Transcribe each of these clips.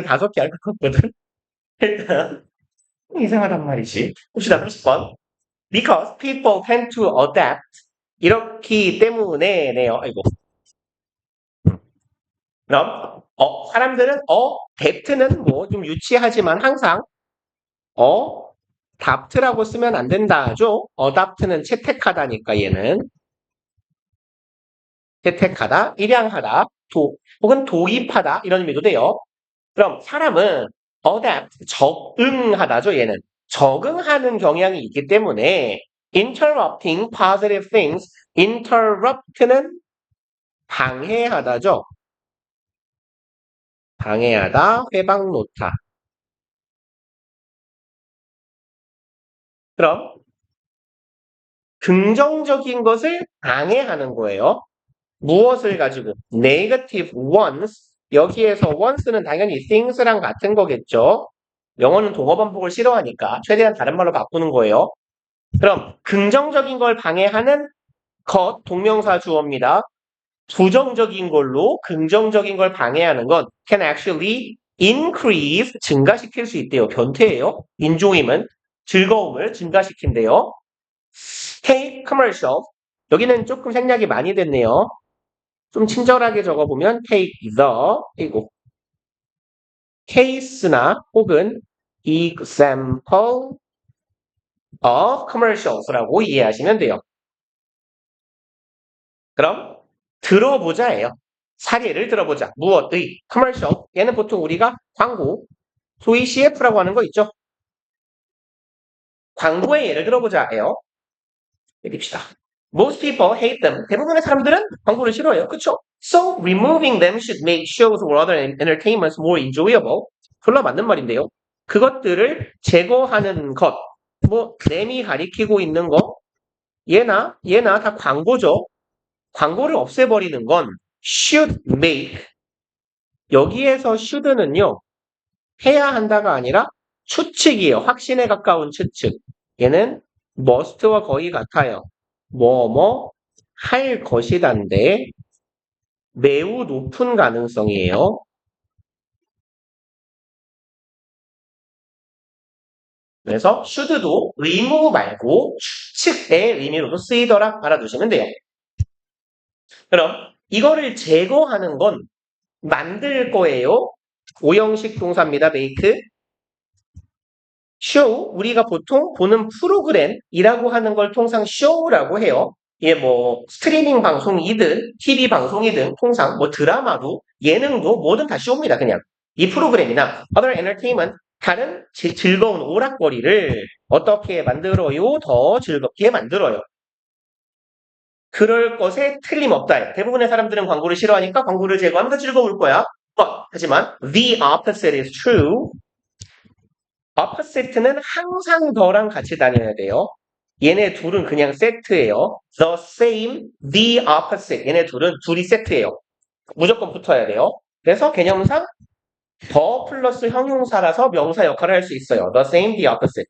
5개 알 것 같거든. 일단 이상하단 말이지. 봅시다. 30번. Because people tend to adapt. 이렇기 때문에네요. 아이고. 그럼 사람들은 adapt는 뭐 좀 유치하지만 항상 adapt라고 쓰면 안 된다죠. adapt는 채택하다니까 얘는 채택하다, 일양하다, 혹은 도입하다 이런 의미도 돼요. 그럼 사람은 adapt, 적응하다죠, 얘는. 적응하는 경향이 있기 때문에 interrupting positive things, interrupt는 방해하다죠. 방해하다, 회방 놓다. 그럼 긍정적인 것을 방해하는 거예요. 무엇을 가지고? negative ones. 여기에서 ones는 당연히 things랑 같은 거겠죠. 영어는 동어 반복을 싫어하니까 최대한 다른 말로 바꾸는 거예요. 그럼 긍정적인 걸 방해하는 것, 동명사 주어입니다. 부정적인 걸로 긍정적인 걸 방해하는 건 can actually increase, 증가시킬 수 있대요. 변태예요. enjoyment, 즐거움을 증가시킨대요. take commercial, 여기는 조금 생략이 많이 됐네요. 좀 친절하게 적어보면 take the, 이고 case나 혹은 example of commercials라고 이해하시면 돼요. 그럼 들어보자예요. 사례를 들어보자. 무엇의? commercial. 얘는 보통 우리가 광고, 소위 CF라고 하는 거 있죠? 광고의 예를 들어보자예요. 읽읍시다. Most people hate them. 대부분의 사람들은 광고를 싫어해요. 그쵸? So removing them should make shows or other entertainments more enjoyable. 졸라 맞는 말인데요. 그것들을 제거하는 것. 뭐 램이 가리키고 있는 거. 얘나 다 광고죠. 광고를 없애버리는 건 should make. 여기에서 should는요. 해야 한다가 아니라 추측이에요. 확신에 가까운 추측. 얘는 must와 거의 같아요. 뭐 할 것이단데 매우 높은 가능성이에요. 그래서 should도 의무 말고 추측의 의미로도 쓰이더라 알아두시면 돼요. 그럼 이거를 제거하는 건 만들 거예요. 오형식 동사입니다. make. show, 우리가 보통 보는 프로그램이라고 하는 걸 통상 show라고 해요. 예, 뭐 스트리밍 방송이든 TV 방송이든 통상 뭐 드라마도 예능도 뭐든 다 쇼입니다. 그냥 이 프로그램이나 other entertainment 다른 즐거운 오락거리를 어떻게 만들어요? 더 즐겁게 만들어요. 그럴 것에 틀림없다. 대부분의 사람들은 광고를 싫어하니까 광고를 제거하면 더 즐거울 거야. 하지만 the opposite is true. opposite는 항상 더랑 같이 다녀야 돼요. 얘네 둘은 그냥 세트예요. The same, the opposite. 얘네 둘이 세트예요. 무조건 붙어야 돼요. 그래서 개념상 더 플러스 형용사라서 명사 역할을 할 수 있어요. The same, the opposite.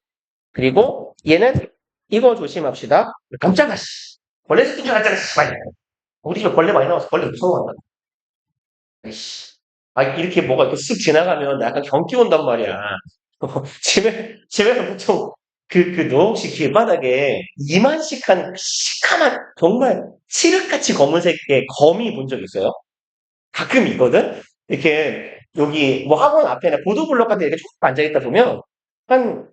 그리고 얘는 이거 조심합시다. 깜짝아, 씨. 벌레 새끼인 줄 알았잖아, 씨. 우리 집에 벌레 많이 나와서 벌레 무서워한다. 씨. 이렇게 뭐가 이렇게 쓱 지나가면 나 약간 경기 온단 말이야. 집에서 보통 너 혹시 길바닥에 이만씩한 시커먼 정말 칠흑같이 검은색의 거미 본 적 있어요? 가끔 있거든? 이렇게 여기 뭐 학원 앞에나 보도블럭 같은 데 이렇게 쭉 앉아있다 보면 한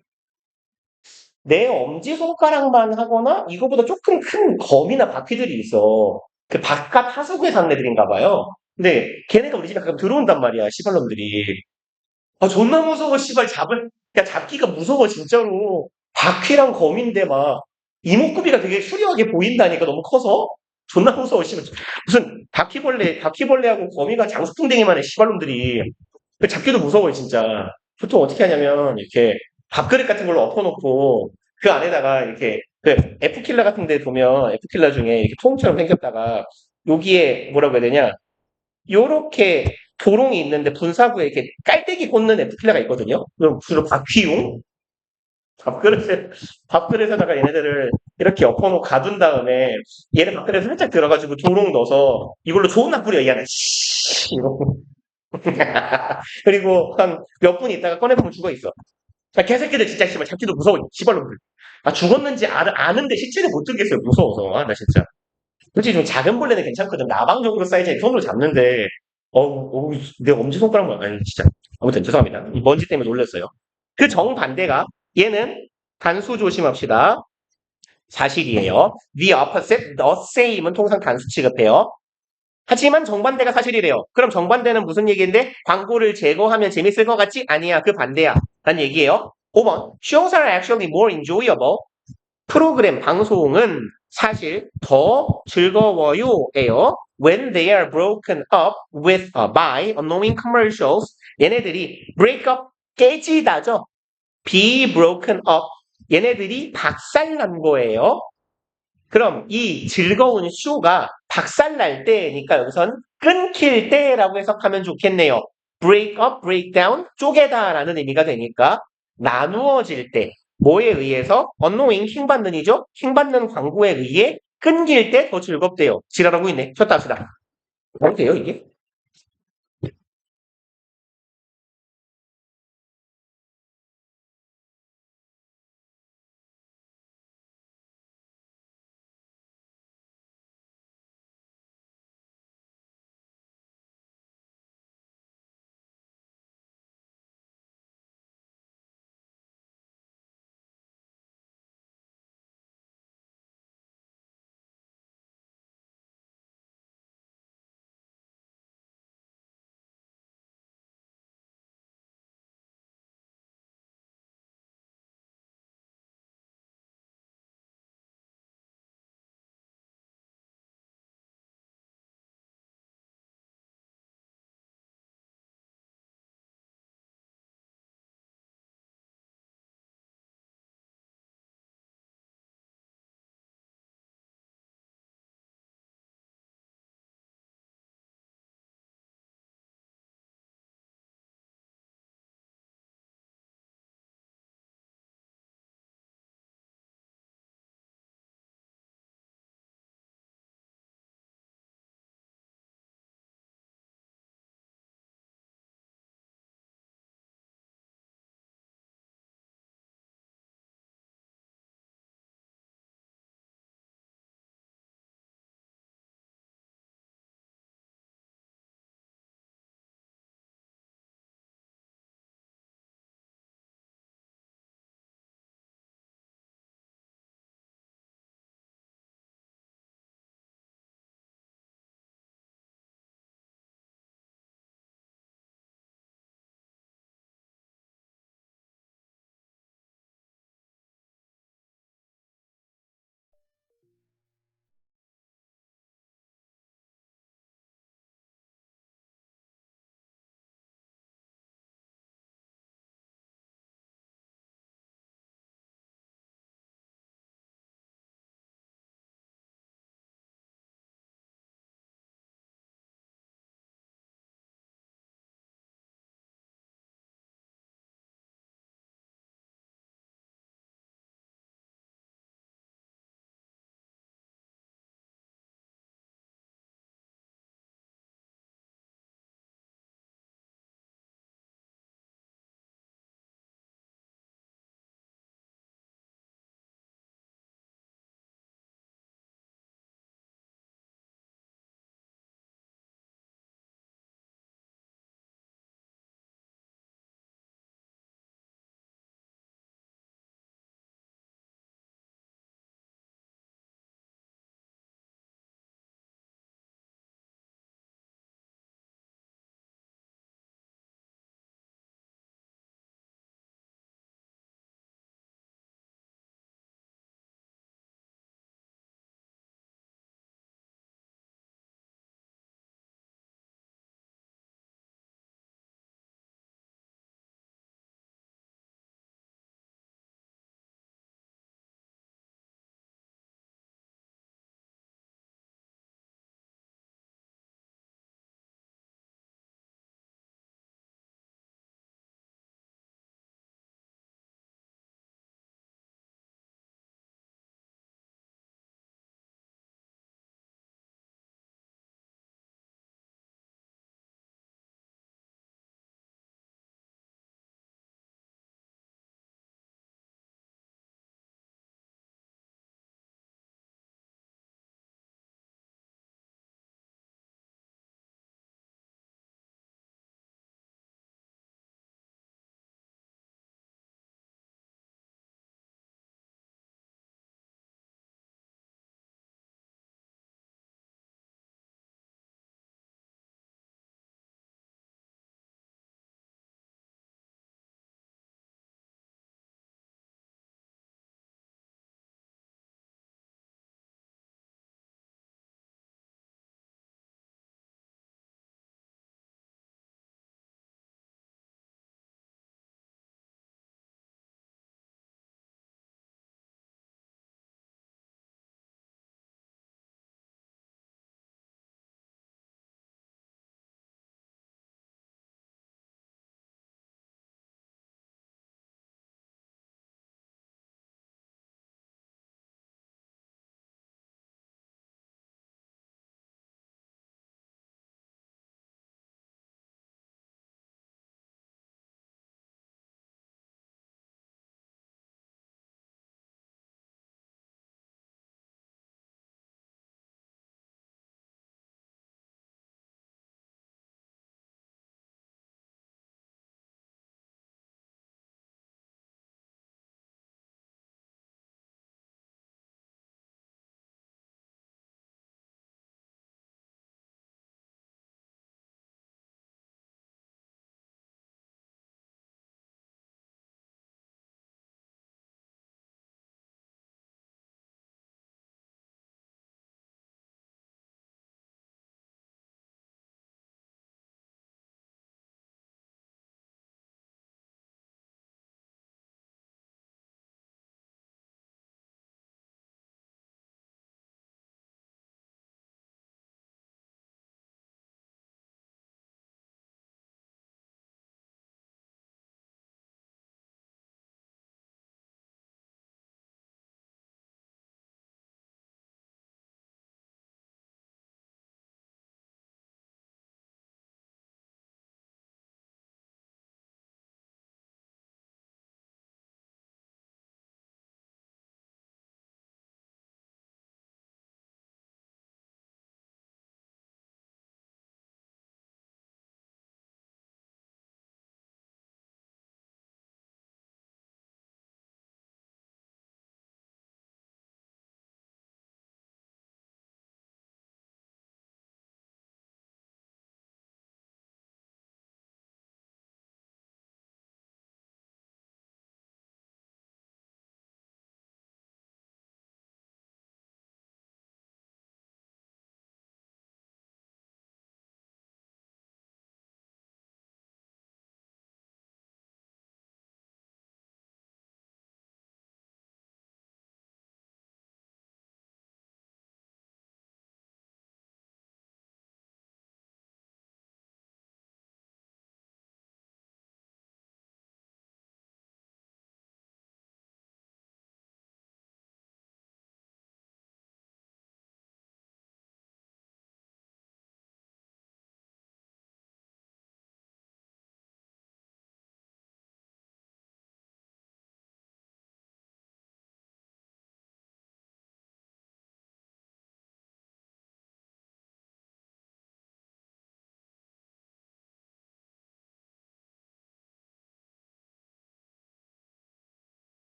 내 엄지손가락만 하거나 이거보다 조금 큰 거미나 바퀴들이 있어. 그 바깥 하수구에 사는 애들인가 봐요. 근데 걔네가 우리 집에 가끔 들어온단 말이야, 시발놈들이. 존나 무서워, 씨발, 잡기가 무서워, 진짜로. 바퀴랑 검인데 막, 이목구비가 되게 수려하게 보인다니까, 너무 커서. 존나 무서워, 씨발. 무슨, 바퀴벌레하고 거미가 장수풍뎅이만 해, 씨발놈들이. 그 잡기도 무서워요, 진짜. 보통 어떻게 하냐면, 이렇게, 밥그릇 같은 걸로 엎어놓고, 그 안에다가, 이렇게, F킬러 같은 데 보면, F킬러 중에 이렇게 통처럼 생겼다가, 여기에, 뭐라고 해야 되냐, 요렇게 도롱이 있는데 분사구에 이렇게 깔때기 꽂는 에프킬러가 있거든요. 그럼 주로 바퀴용 밥그릇에 밥그릇에다가 얘네들을 이렇게 엎어놓고 가둔 다음에 얘네 밥그릇에 살짝 들어가지고 도롱 넣어서 이걸로 좋은 나 뿌려 얘네 이러고 그리고 한 몇 분 있다가 꺼내보면 죽어 있어. 아, 개새끼들 진짜 씨발 잡기도 무서워. 씨발놈들. 아, 죽었는지 아는데 시체를 못 들겠어요. 무서워서. 아, 나 진짜. 솔직히 좀 작은 벌레는 괜찮거든. 나방 정도 사이즈에 손으로 잡는데, 내 엄지손가락만, 아니, 진짜. 아무튼 죄송합니다. 이 먼지 때문에 놀랐어요. 그 정반대가, 얘는 단수 조심합시다. 사실이에요. The opposite, the same은 통상 단수 취급해요. 하지만 정반대가 사실이래요. 그럼 정반대는 무슨 얘기인데? 광고를 제거하면 재밌을 것 같지? 아니야, 그 반대야. 라는 얘기예요. 5번. Shows are actually more enjoyable. 프로그램, 방송은 사실 더 즐거워요예요. When they are broken up with by annoying commercials. 얘네들이 break up 깨지다죠. be broken up. 얘네들이 박살난 거예요. 그럼 이 즐거운 쇼가 박살날 때니까 여기선 끊길 때라고 해석하면 좋겠네요. break up, break down, 쪼개다라는 의미가 되니까 나누어질 때 뭐에 의해서 언노잉 킹받는이죠? 킹받는 광고에 의해 끊길 때 더 즐겁대요. 지랄하고 있네. 쉬었다 합시다. 뭐 돼요 이게?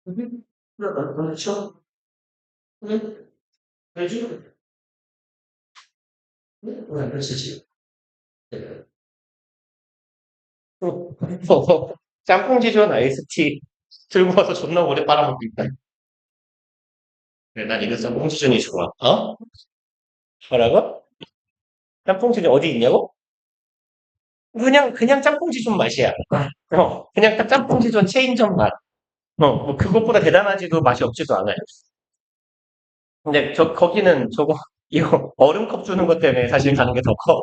그렇죠. 그렇지. 그렇지. 짬뽕 지존 아이스티 들고 와서 존나 오래 빨아먹고 있다. 그래, 난 이거 짬뽕 지존이 좋아. 어? 뭐라고? 짬뽕 지존 어디 있냐고? 그냥 짬뽕 지존 맛이야. 그냥 딱 짬뽕 지존 체인점 맛. 뭐 그것보다 대단하지도 맛이 없지도 않아요. 근데 거기는 저거, 이거 얼음컵 주는 것 때문에 사실 가는 게 더 커.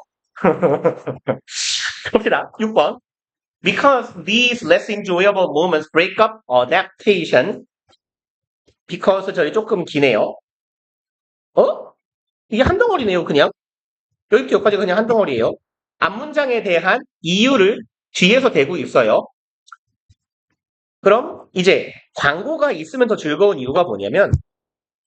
갑시다. 6번. Because these less enjoyable moments break up adaptation. because 저희 조금 기네요. 어? 이게 한 덩어리네요, 그냥. 여기부터 여기까지 그냥 한 덩어리예요. 앞문장에 대한 이유를 뒤에서 대고 있어요. 그럼 이제 광고가 있으면 더 즐거운 이유가 뭐냐면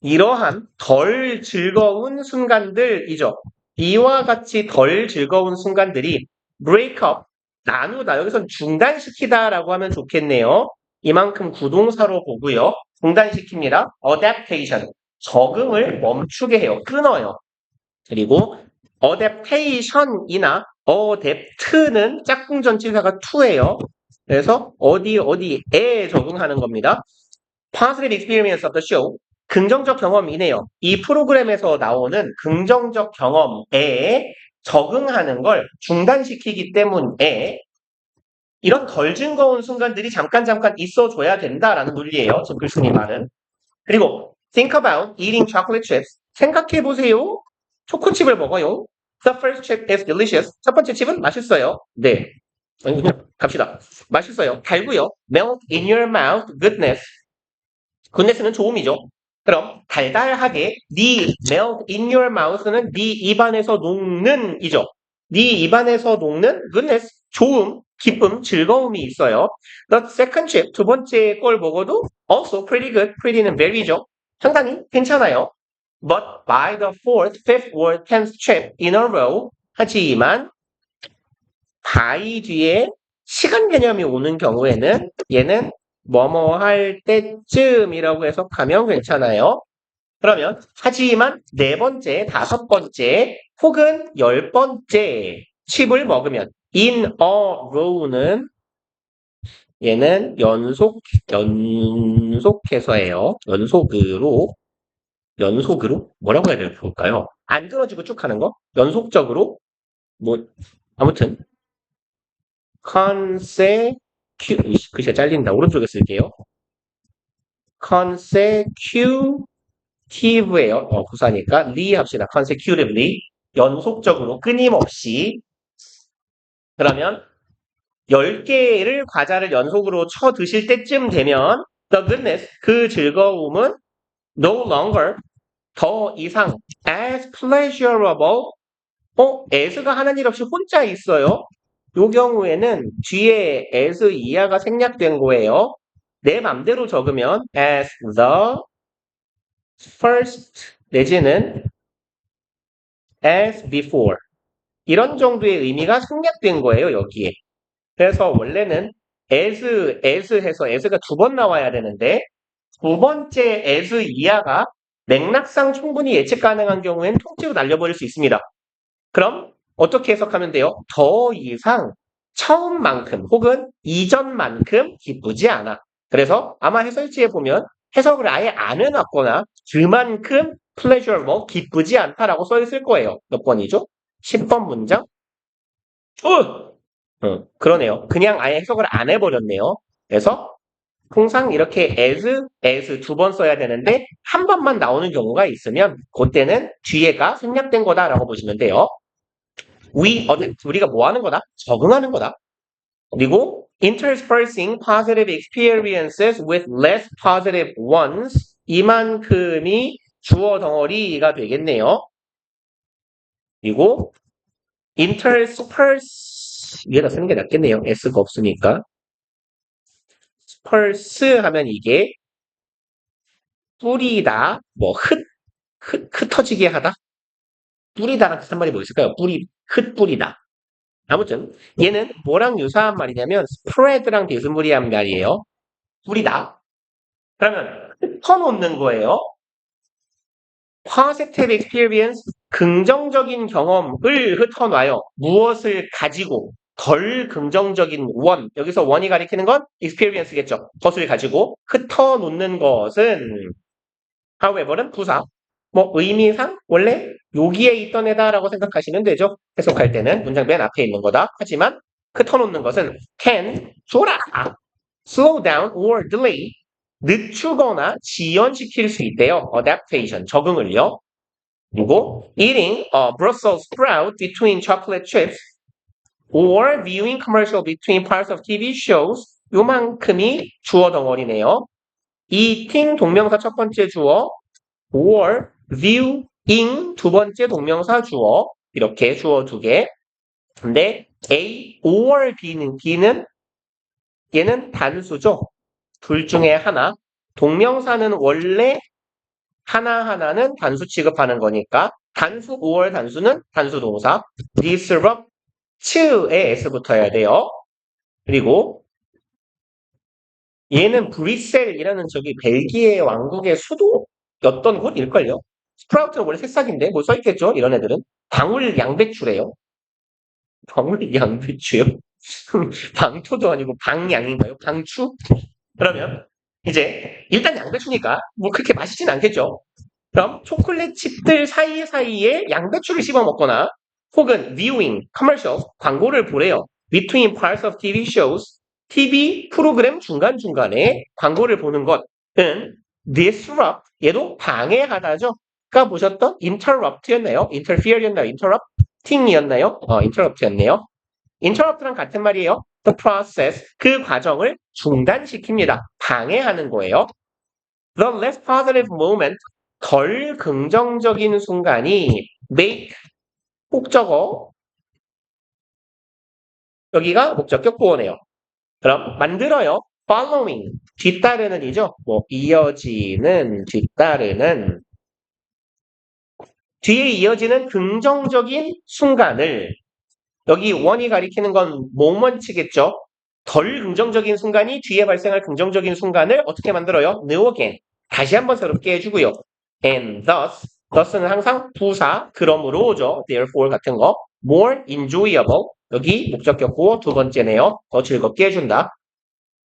이러한 덜 즐거운 순간들이죠. 이와 같이 덜 즐거운 순간들이 break up, 나누다, 여기선 중단시키다라고 하면 좋겠네요. 이만큼 구동사로 보고요. 중단시킵니다. adaptation, 적응을 멈추게 해요. 끊어요. 그리고 adaptation이나 adapt는 짝꿍 전치사가 to예요. 그래서 어디에 적응하는 겁니다. positive experience of the show. 긍정적 경험이네요. 이 프로그램에서 나오는 긍정적 경험에 적응하는 걸 중단시키기 때문에 이런 덜 즐거운 순간들이 잠깐 있어줘야 된다라는 논리예요. 지금 글쓴이 말은. 그리고 think about eating chocolate chips. 생각해보세요. 초코칩을 먹어요. The first chip is delicious. 첫 번째 칩은 맛있어요. 네. 갑시다. 맛있어요. 달고요. Melt in your mouth. Goodness. goodness는 좋음이죠. 그럼 달달하게 네 melt in your mouth는 네 입안에서 녹는 이죠. 네 입안에서 녹는 goodness, 좋음, 기쁨, 즐거움이 있어요. The second chip, 두 번째 걸 먹어도 also pretty good, pretty는 very죠. 상당히 괜찮아요. But by the fourth, fifth or tenth chip in a row, 하지만 by 뒤에 시간 개념이 오는 경우에는 얘는 뭐뭐 할 때쯤이라고 해석하면 괜찮아요. 그러면 하지만 네 번째, 다섯 번째 혹은 열 번째 칩을 먹으면 in a row는 얘는 연속해서예요. 연속으로 뭐라고 해야 될까요? 안 끊어지고 쭉 하는 거? 연속적으로 뭐 아무튼 consecutive 글씨가 잘린다. 오른쪽에 쓸게요. consecutive예요. 부사니까 리 합시다. consecutively 연속적으로 끊임없이. 그러면 10개를 과자를 연속으로 쳐 드실 때쯤 되면 the goodness 그 즐거움은 no longer 더 이상 as pleasurable as가 하는 일 없이 혼자 있어요. 요 경우에는 뒤에 as 이하가 생략된 거예요. 내 맘대로 적으면 as the first 내지는 as before 이런 정도의 의미가 생략된 거예요. 여기에. 그래서 원래는 as 해서 as가 두 번 나와야 되는데 두 번째 as 이하가 맥락상 충분히 예측 가능한 경우엔 통째로 날려버릴 수 있습니다. 그럼 어떻게 해석하면 돼요? 더 이상 처음만큼 혹은 이전만큼 기쁘지 않아. 그래서 아마 해설지에 보면 해석을 아예 안 해놨거나 그만큼 pleasurable, 기쁘지 않다라고 써 있을 거예요. 몇 번이죠? 10번 문장? 그러네요. 그냥 아예 해석을 안 해버렸네요. 그래서 통상 이렇게 as 두 번 써야 되는데 한 번만 나오는 경우가 있으면 그때는 뒤에가 생략된 거다라고 보시면 돼요. 우리가 뭐 하는 거다? 적응하는 거다. 그리고 interspersing positive experiences with less positive ones 이만큼이 주어 덩어리가 되겠네요. 그리고 intersperse 위에다 쓰는 게 낫겠네요. s가 없으니까. sperse 하면 이게 뿌리다, 뭐 흩어지게 하다? 뿌리다랑 비슷한 말이 뭐 있을까요? 흩뿌리다. 아무튼 얘는 뭐랑 유사한 말이냐면 spread랑 비스무리한 말이에요. 뿌리다. 그러면 흩어놓는 거예요. positive experience, 긍정적인 경험을 흩어놔요. 무엇을 가지고 덜 긍정적인 원, 여기서 원이 가리키는 건 experience겠죠. 것을 가지고 흩어놓는 것은 however는 부사. 뭐 의미상 원래 여기에 있던 애다라고 생각하시면 되죠. 해석할 때는 문장 맨 앞에 있는 거다. 하지만 흩어놓는 것은 can, 졸아, slow down or delay, 늦추거나 지연시킬 수 있대요. adaptation, 적응을요. 그리고 eating a Brussels sprout between chocolate chips or viewing commercial between parts of TV shows 요만큼이 주어 덩어리네요. eating 동명사 첫 번째 주어 or viewing 두 번째 동명사 주어 이렇게 주어 두 개. 근데 A or B는 얘는 단수죠. 둘 중에 하나. 동명사는 원래 하나하나는 단수 취급하는 거니까 단수 or 단수는 단수 동사. disrupt에 s 붙어야 돼요. 그리고 얘는 브뤼셀이라는 저기 벨기에 왕국의 수도였던 곳일걸요. 스프라우트는 원래 새싹인데 뭐 써있겠죠? 이런 애들은. 방울 양배추래요. 방울 양배추요? 방초도 아니고 방양인가요? 방추? 그러면 이제 일단 양배추니까 뭐 그렇게 맛있진 않겠죠. 그럼 초콜릿 칩들 사이사이에 양배추를 씹어 먹거나 혹은 viewing, commercial, 광고를 보래요. Between parts of TV shows, TV 프로그램 중간중간에 광고를 보는 것은 disrupt, 얘도 방해하다죠. 아까 보셨던 interrupt였나요? interfere였나요? interrupting이었나요? interrupt였네요. interrupt랑 같은 말이에요. the process, 그 과정을 중단시킵니다. 방해하는 거예요. The less positive moment, 덜 긍정적인 순간이 make, 목적어, 여기가 목적격 보어네요. 그럼 만들어요. following, 뒤따르는이죠. 뭐 이어지는, 뒤따르는, 뒤에 이어지는 긍정적인 순간을 여기 원이 가리키는 건 모먼츠겠죠. 덜 긍정적인 순간이 뒤에 발생할 긍정적인 순간을 어떻게 만들어요? new again. 다시 한번 새롭게 해주고요. and thus는 항상 부사, 그러므로죠. therefore 같은 거. more enjoyable. 여기 목적격 보어 두 번째네요. 더 즐겁게 해준다.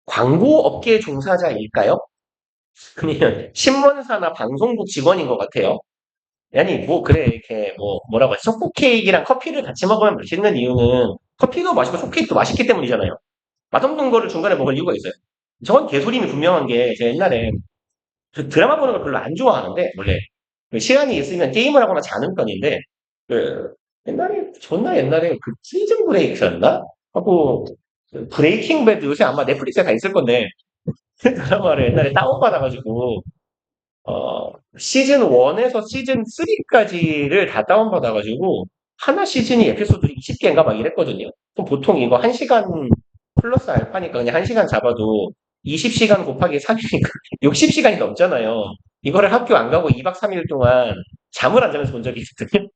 광고 업계 종사자일까요? 아니면 신문사나 방송국 직원인 것 같아요. 아니 뭐 그래 이렇게 뭐 뭐라고 하지? 초코 케이크랑 커피를 같이 먹으면 맛있는 이유는 커피도 맛있고 초코케이크도 맛있기 때문이잖아요. 맛없는 거를 중간에 먹을 이유가 있어요. 저건 개소리는 분명한 게 제가 옛날에 그 드라마 보는 걸 별로 안 좋아하는데 원래 그 시간이 있으면 게임을 하거나 자는 편인데 그 옛날에 존나 옛날에 그 프리즌 브레이크였나? 하고 그 브레이킹 배드 요새 아마 넷플릭스에 다 있을 건데 그 드라마를 옛날에 다운받아가지고 시즌 1에서 시즌 3까지를 다 다운받아가지고 하나 시즌이 에피소드 20개인가 막 이랬거든요. 그럼 보통 이거 1시간 플러스 알파니까 그냥 1시간 잡아도 20시간 곱하기 3이니까 60시간이 넘잖아요. 이거를 학교 안 가고 2박 3일 동안 잠을 안 자면서 본 적이 있거든요.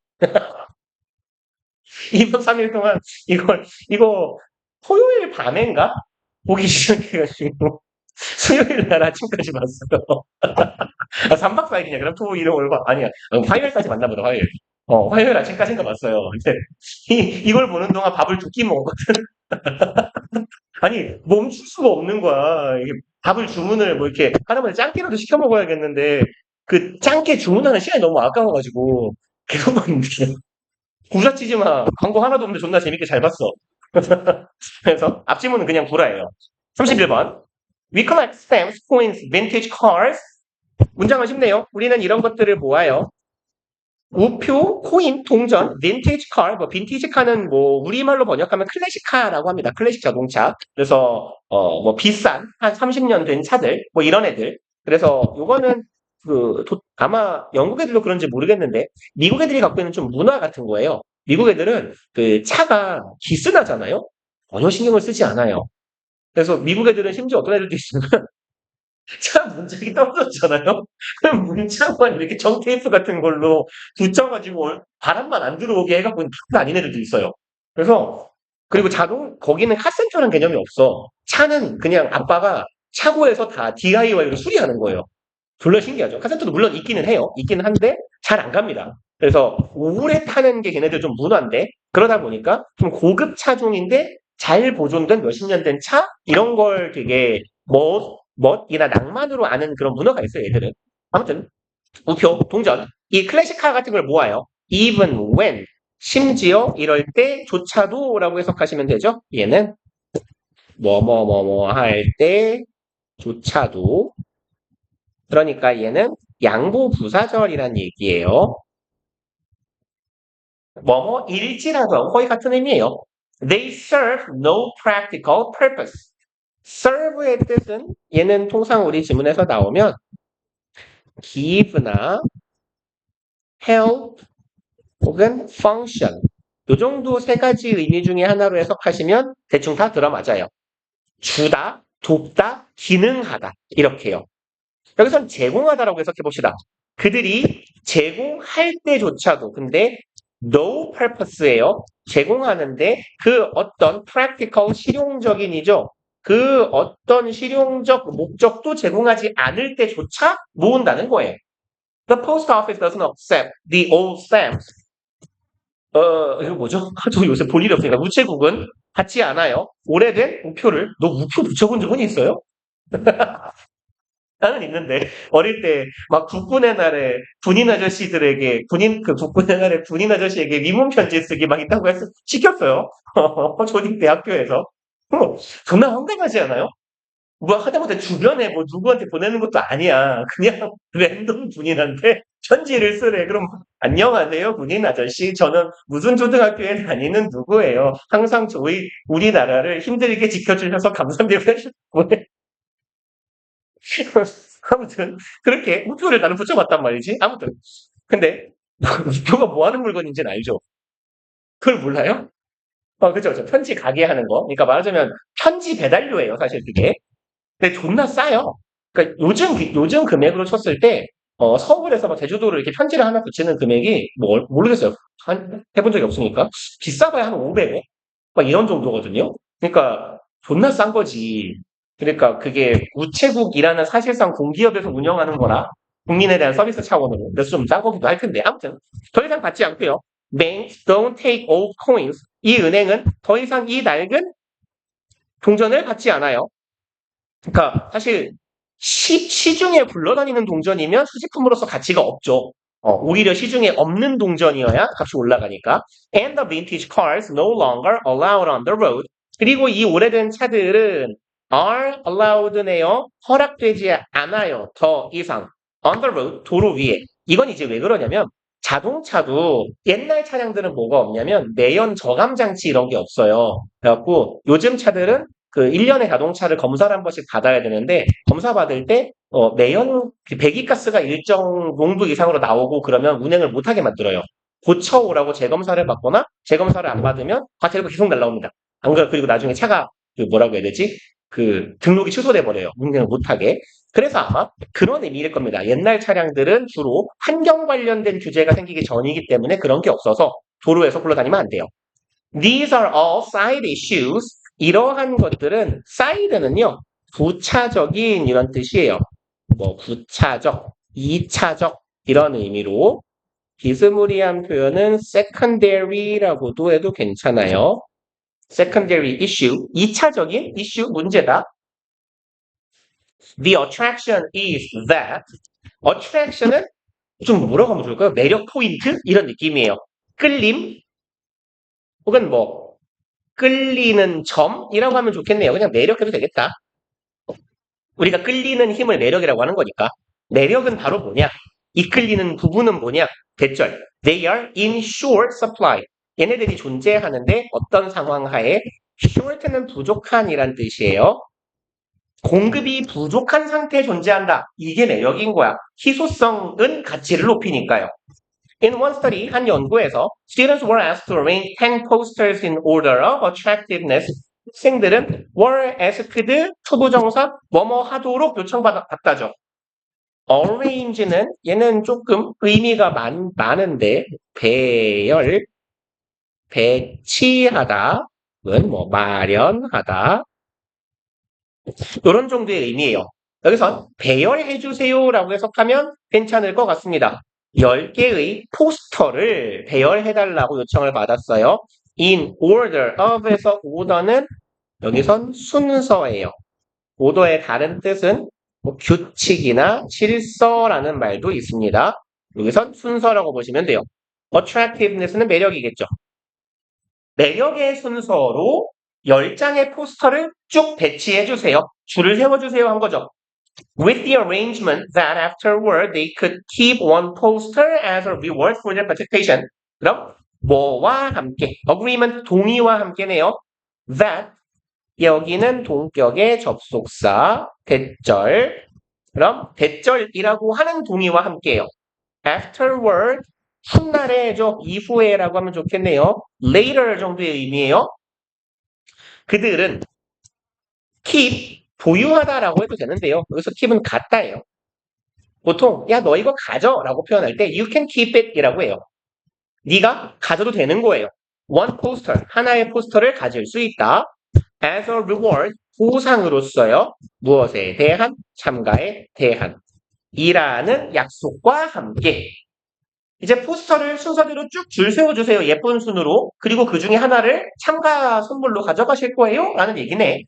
2박 3일 동안 이거 토요일 밤엔가? 보기 시작해가지고 수요일 날 아침까지 봤어요. 3박 4일이냐? 그럼 토, 일, 월, 화. 아니야. 화요일까지 만나보다, 화요일. 화요일 아침까지인가 봤어요. 근데, 이걸 보는 동안 밥을 두 끼 먹었거든. 아니, 멈출 수가 없는 거야. 이게 밥을 주문을 뭐 이렇게 하나만 짱깨라도 시켜 먹어야겠는데, 그 짱깨 주문하는 시간이 너무 아까워가지고, 계속 봤는데, 구라치지 마. 광고 하나도 없는데 존나 재밌게 잘 봤어. 그래서 앞지문은 그냥 구라예요. 31번. We collect stamps, coins, vintage cars. 문장은 쉽네요. 우리는 이런 것들을 모아요. 우표, 코인, 동전, 빈티지 카, 뭐 빈티지 카는 뭐 우리말로 번역하면 클래식 카라고 합니다. 클래식 자동차. 그래서 뭐 비싼 한 30년 된 차들, 뭐 이런 애들. 그래서 요거는 아마 영국 애들도 그런지 모르겠는데 미국 애들이 갖고 있는 좀 문화 같은 거예요. 미국 애들은 그 차가 기스나잖아요. 전혀 신경을 쓰지 않아요. 그래서 미국 애들은 심지어 어떤 애들도 있으면 차 문짝이 떨어졌잖아요. 그럼 문짝만 이렇게 정테이프 같은 걸로 붙여가지고 바람만 안 들어오게 해갖고 탁 다닌 애들도 있어요. 그래서 그리고 거기는 카센터라는 개념이 없어. 차는 그냥 아빠가 차고에서 다 DIY로 수리하는 거예요. 졸라 신기하죠. 카센터도 물론 있기는 해요. 있기는 한데 잘 안 갑니다. 그래서 오래 타는 게 걔네들 좀 문화인데 그러다 보니까 좀 고급 차종인데 잘 보존된 몇십 년 된 차 이런 걸 되게 멋이나 낭만으로 아는 그런 문화가 있어요. 얘들은. 아무튼 우표 동전 이 클래식카 같은 걸 모아요. even when 심지어 이럴 때조차도라고 해석하시면 되죠. 얘는 뭐뭐뭐뭐 할 때조차도 그러니까 얘는 양보부사절이란 얘기예요. 뭐뭐일지라도 거의 같은 의미예요. They serve no practical purpose. serve의 뜻은 얘는 통상 우리 지문에서 나오면 give나 help 혹은 function 이 정도 세 가지 의미 중에 하나로 해석하시면 대충 다 들어맞아요. 주다, 돕다, 기능하다 이렇게요. 여기서는 제공하다라고 해석해 봅시다. 그들이 제공할 때조차도 근데 no purpose예요. 제공하는데 그 어떤 practical 실용적인이죠. 그 어떤 실용적 목적도 제공하지 않을 때조차 모은다는 거예요. The post office doesn't accept the old stamps. 이거 뭐죠? 저 요새 볼 일이 없으니까 우체국은 받지 않아요. 오래된 우표를 너 우표 붙여본 적은 있어요? 나는 있는데 어릴 때 막 국군의 날에 군인 아저씨들에게 국군의 날에 군인 아저씨에게 위문 편지 쓰기 막 있다고 해서 시켰어요. 조직대학교에서. 정말 황당하지 않아요? 뭐 하다못해 주변에 뭐 누구한테 보내는 것도 아니야. 그냥 랜덤 군인한테 편지를 쓰래. 그럼 안녕하세요 군인 아저씨. 저는 무슨 초등학교에 다니는 누구예요. 항상 저희 우리나라를 힘들게 지켜주셔서 감사드리고 보내. 아무튼 그렇게 우표를 나는 붙여봤단 말이지. 아무튼 근데 우표가 뭐 하는 물건인지는 알죠. 그걸 몰라요? 그죠, 그죠. 편지 가게 하는 거. 그러니까 말하자면 편지 배달료예요, 사실 그게. 근데 존나 싸요. 그러니까 요즘 금액으로 쳤을 때 서울에서 막 제주도로 이렇게 편지를 하나 붙이는 금액이 뭐 모르겠어요. 해본 적이 없으니까 비싸봐야 한 500원 막 이런 정도거든요. 그러니까 존나 싼 거지. 그러니까 그게 우체국이라는 사실상 공기업에서 운영하는 거라 국민에 대한 서비스 차원으로 그래서 좀 싼 거기도 할 텐데 아무튼 더 이상 받지 않고요. Banks don't take old coins. 이 은행은 더 이상 이 낡은 동전을 받지 않아요. 그러니까 사실 시중에 굴러다니는 동전이면 수집품으로서 가치가 없죠. 오히려 시중에 없는 동전이어야 값이 올라가니까. And the vintage cars no longer allowed on the road. 그리고 이 오래된 차들은 are allowed네요. 허락되지 않아요. 더 이상. on the road, 도로 위에. 이건 이제 왜 그러냐면 자동차도 옛날 차량들은 뭐가 없냐면 내연 저감 장치 이런 게 없어요. 그래갖고 요즘 차들은 그 1년에 자동차를 검사를 한 번씩 받아야 되는데 검사 받을 때 매연 배기가스가 일정 농도 이상으로 나오고 그러면 운행을 못하게 만들어요. 고쳐오라고 재검사를 받거나 재검사를 안 받으면 과태료가 계속 날라옵니다. 안 그래 그리고 나중에 차가 그 뭐라고 해야 되지? 그 등록이 취소돼 버려요. 운행을 못하게. 그래서 아마 그런 의미일 겁니다. 옛날 차량들은 주로 환경 관련된 규제가 생기기 전이기 때문에 그런 게 없어서 도로에서 굴러다니면 안 돼요. These are all side issues. 이러한 것들은 side는요. 부차적인 이런 뜻이에요. 뭐 부차적, 이차적 이런 의미로 비스무리한 표현은 secondary라고도 해도 괜찮아요. secondary issue, 2차적인 이슈 문제다. The attraction is that attraction은 좀 뭐라고 하면 좋을까요? 매력 포인트 이런 느낌이에요. 끌림 혹은 뭐 끌리는 점이라고 하면 좋겠네요. 그냥 매력해도 되겠다. 우리가 끌리는 힘을 매력이라고 하는 거니까. 매력은 바로 뭐냐? 이끌리는 부분은 뭐냐? 대절. They are in short supply. 얘네들이 존재하는데 어떤 상황 하에 short는 부족한이란 뜻이에요. 공급이 부족한 상태에 존재한다. 이게 매력인 거야. 희소성은 가치를 높이니까요. In one study, 한 연구에서 students were asked to arrange 10 posters in order of attractiveness. 학생들은 were asked 초보정사 뭐뭐 하도록 요청받았다죠. arrange는 얘는 조금 의미가 많은데 배치하다는 뭐 마련하다 이런 정도의 의미예요. 여기선 배열해주세요라고 해석하면 괜찮을 것 같습니다. 10개의 포스터를 배열해달라고 요청을 받았어요. In order of에서 order는 여기선 순서예요. 오더의 다른 뜻은 뭐 규칙이나 질서라는 말도 있습니다. 여기선 순서라고 보시면 돼요. attractiveness는 매력이겠죠. 매력의 순서로 10장의 포스터를 쭉 배치해주세요. 줄을 세워주세요 한 거죠. With the arrangement that afterward they could keep one poster as a reward for their participation. 그럼 뭐와 함께, agreement 동의와 함께네요. That 여기는 동격의 접속사, 대절. 그럼 대절이라고 하는 동의와 함께요. Afterward, 훗날에죠. 이후에라고 하면 좋겠네요. Later 정도의 의미예요. 그들은 keep, 보유하다라고 해도 되는데요. 여기서 keep은 갖다예요. 보통 야 너 이거 가져라고 표현할 때 you can keep it 이라고 해요. 네가 가져도 되는 거예요. One poster, 하나의 포스터를 가질 수 있다. As a reward, 보상으로서요. 무엇에 대한? 참가에 대한. 이라는 약속과 함께 이제 포스터를 순서대로 쭉 줄 세워주세요. 예쁜 순으로. 그리고 그 중에 하나를 참가 선물로 가져가실 거예요. 라는 얘기네.